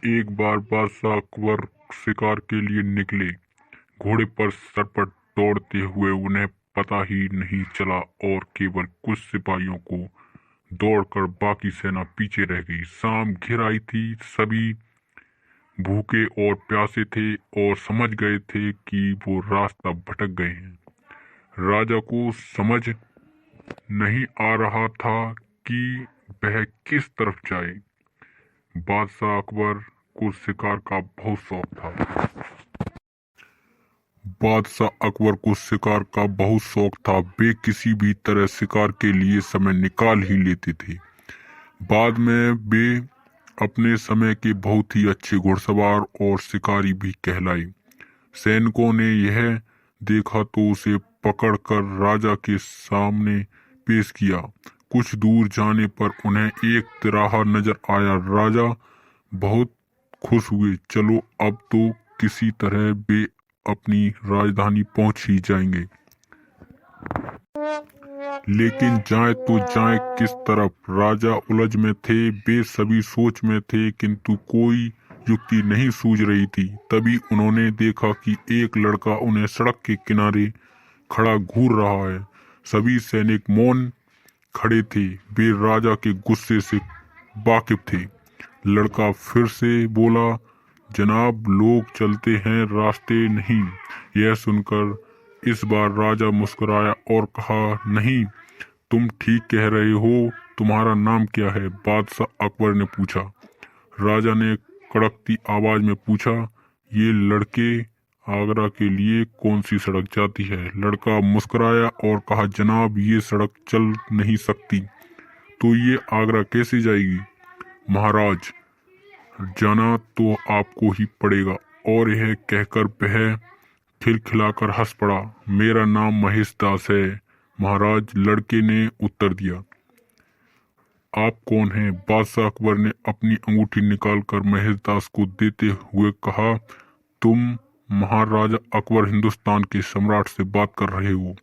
एक बार बादशाह अकबर शिकार के लिए निकले। घोड़े पर सरपट दौड़ते हुए उन्हें पता ही नहीं चला और केवल कुछ सिपाहियों को दौड़कर बाकी सेना पीछे रह गई। शाम घिर आई थी। सभी भूखे और प्यासे थे और समझ गए थे कि वो रास्ता भटक गए हैं। राजा को समझ नहीं आ रहा था कि वह किस तरफ जाए। बादशाह अकबर को शिकार का बहुत शौक था। वे किसी भी तरह शिकार के लिए समय निकाल ही लेते थे। बाद में वे अपने समय के बहुत ही अच्छे घुड़सवार और शिकारी भी कहलाए। सैनिकों ने यह देखा तो उसे पकड़कर राजा के सामने पेश किया। कुछ दूर जाने पर उन्हें एक तिराहा नजर आया। राजा बहुत खुश हुए। चलो अब तो किसी तरह वे अपनी राजधानी पहुंच ही जाएंगे। लेकिन जाए तो जाए किस तरफ? राजा उलझ में थे। वे सभी सोच में थे किंतु कोई युक्ति नहीं सूझ रही थी। तभी उन्होंने देखा कि एक लड़का उन्हें सड़क के किनारे खड़ा घूर रहा है। सभी सैनिक मौन खड़े थे। वे राजा के गुस्से से वाकिफ थे। लड़का फिर से बोला, जनाब, लोग चलते हैं, रास्ते नहीं। यह सुनकर इस बार राजा मुस्कुराया और कहा, नहीं, तुम ठीक कह रहे हो। तुम्हारा नाम क्या है? बादशाह अकबर ने पूछा। राजा ने कड़कती आवाज में पूछा, ये लड़के, आगरा के लिए कौन सी सड़क जाती है? लड़का मुस्कुराया और कहा, जनाब, ये सड़क चल नहीं सकती। तो ये आगरा कैसे जाएगी? महाराज, जाना तो आपको ही पड़ेगा। और यह कहकर वह खिलखिलाकर हंस पड़ा। मेरा नाम महेश दास है महाराज, लड़के ने उत्तर दिया। आप कौन हैं? बादशाह अकबर ने अपनी अंगूठी निकालकर महेश दास को देते हुए कहा, तुम महाराजा अकबर हिंदुस्तान के सम्राट से बात कर रहे हो।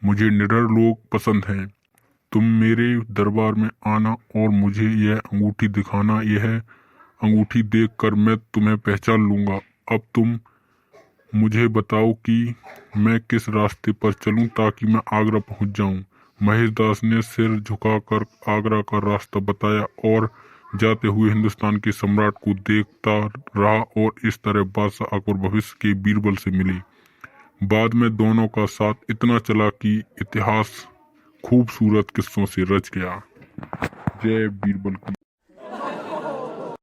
मुझे निडर लोग पसंद हैं। तुम मेरे दरबार में आना और मुझे यह अंगूठी दिखाना। यह अंगूठी देखकर मैं तुम्हें पहचान लूंगा। अब तुम मुझे बताओ कि मैं किस रास्ते पर चलूं ताकि मैं आगरा पहुंच जाऊं। महेश दास ने सिर झुकाकर आगरा का रास्ता बताया और जाते हुए हिंदुस्तान के सम्राट को देखता रहा। और इस तरह बादशाह अकबर भविष्य के बीरबल से मिले। बाद में दोनों का साथ इतना चला कि इतिहास खूबसूरत किस्सों से रच गया। जय बीरबल की।